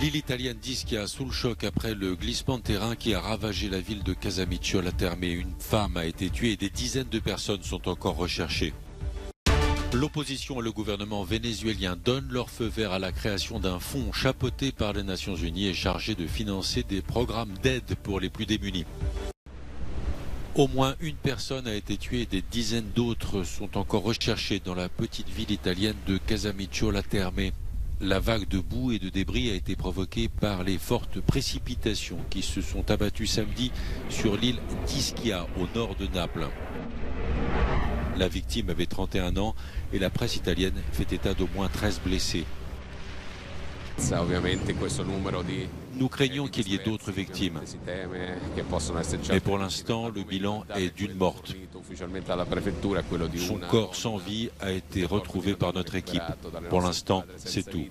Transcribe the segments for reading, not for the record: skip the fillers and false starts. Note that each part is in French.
L'île italienne d'Ischia sous le choc après le glissement de terrain qui a ravagé la ville de Casamicciola Terme. Une femme a été tuée et des dizaines de personnes sont encore recherchées. L'opposition et le gouvernement vénézuélien donnent leur feu vert à la création d'un fonds chapeauté par les Nations Unies et chargé de financer des programmes d'aide pour les plus démunis. Au moins une personne a été tuée et des dizaines d'autres sont encore recherchées dans la petite ville italienne de Casamicciola Terme. La vague de boue et de débris a été provoquée par les fortes précipitations qui se sont abattues samedi sur l'île d'Ischia au nord de Naples. La victime avait 31 ans et la presse italienne fait état d'au moins 13 blessés. Nous craignons qu'il y ait d'autres victimes. Mais pour l'instant, le bilan est d'une morte. Son corps sans vie a été retrouvé par notre équipe. Pour l'instant, c'est tout.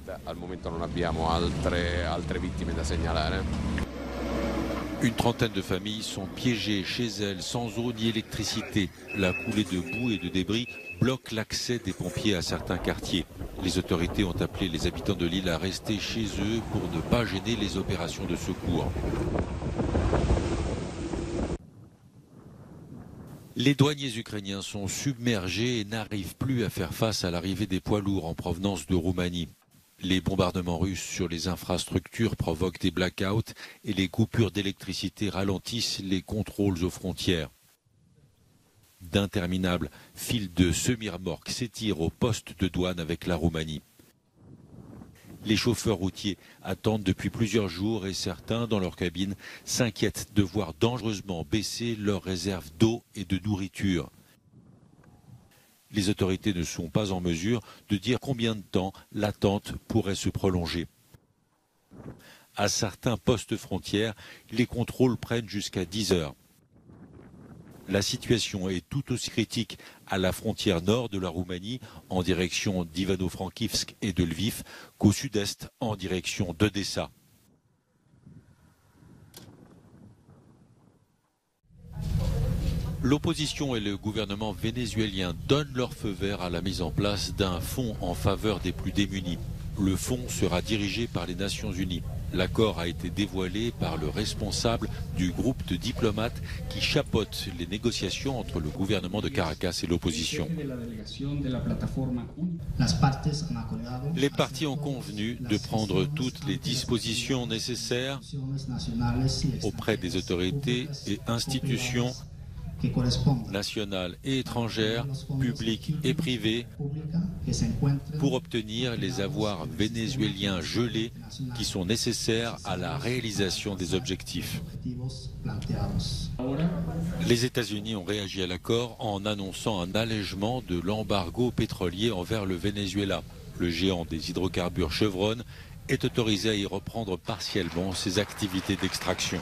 Une trentaine de familles sont piégées chez elles sans eau ni électricité. La coulée de boue et de débris bloque l'accès des pompiers à certains quartiers. Les autorités ont appelé les habitants de l'île à rester chez eux pour ne pas gêner les opérations de secours. Les douaniers ukrainiens sont submergés et n'arrivent plus à faire face à l'arrivée des poids lourds en provenance de Roumanie. Les bombardements russes sur les infrastructures provoquent des blackouts et les coupures d'électricité ralentissent les contrôles aux frontières. D'interminables files de semi-remorques s'étirent au poste de douane avec la Roumanie. Les chauffeurs routiers attendent depuis plusieurs jours et certains, dans leur cabine, s'inquiètent de voir dangereusement baisser leurs réserves d'eau et de nourriture. Les autorités ne sont pas en mesure de dire combien de temps l'attente pourrait se prolonger. À certains postes frontières, les contrôles prennent jusqu'à 10 heures. La situation est tout aussi critique à la frontière nord de la Roumanie, en direction d'Ivano-Frankivsk et de Lviv, qu'au sud-est, en direction d'Odessa. L'opposition et le gouvernement vénézuélien donnent leur feu vert à la mise en place d'un fonds en faveur des plus démunis. Le fonds sera dirigé par les Nations Unies. L'accord a été dévoilé par le responsable du groupe de diplomates qui chapeaute les négociations entre le gouvernement de Caracas et l'opposition. Les parties ont convenu de prendre toutes les dispositions nécessaires auprès des autorités et institutions nationales et étrangères, publiques et privées, pour obtenir les avoirs vénézuéliens gelés qui sont nécessaires à la réalisation des objectifs. Les États-Unis ont réagi à l'accord en annonçant un allègement de l'embargo pétrolier envers le Venezuela. Le géant des hydrocarbures Chevron est autorisé à y reprendre partiellement ses activités d'extraction.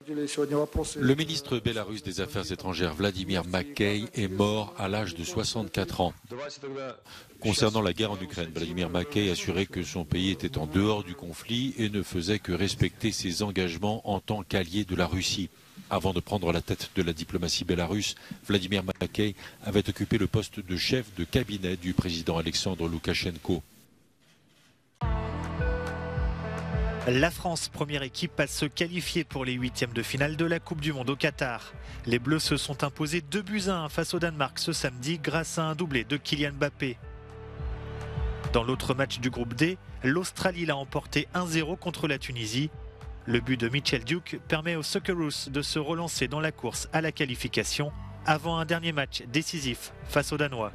Le ministre bélarusse des Affaires étrangères Vladimir Makey est mort à l'âge de 64 ans. Concernant la guerre en Ukraine, Vladimir Makey a assuré que son pays était en dehors du conflit et ne faisait que respecter ses engagements en tant qu'allié de la Russie. Avant de prendre la tête de la diplomatie bélarusse, Vladimir Makey avait occupé le poste de chef de cabinet du président Alexandre Loukachenko. La France, première équipe à se qualifier pour les huitièmes de finale de la Coupe du Monde au Qatar. Les Bleus se sont imposés 2-1 face au Danemark ce samedi grâce à un doublé de Kylian Mbappé. Dans l'autre match du groupe D, l'Australie l'a emporté 1-0 contre la Tunisie. Le but de Mitchell Duke permet aux Socceroos de se relancer dans la course à la qualification avant un dernier match décisif face aux Danois.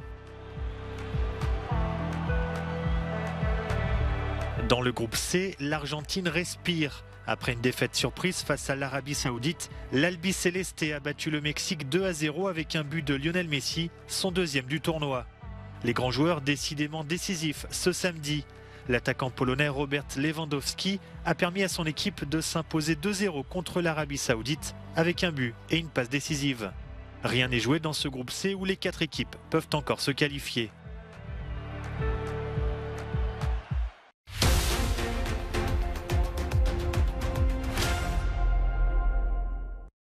Dans le groupe C, l'Argentine respire. Après une défaite surprise face à l'Arabie Saoudite, l'Albi Céleste a battu le Mexique 2-0 avec un but de Lionel Messi, son deuxième du tournoi. Les grands joueurs décidément décisifs ce samedi. L'attaquant polonais Robert Lewandowski a permis à son équipe de s'imposer 2-0 contre l'Arabie Saoudite avec un but et une passe décisive. Rien n'est joué dans ce groupe C où les 4 équipes peuvent encore se qualifier.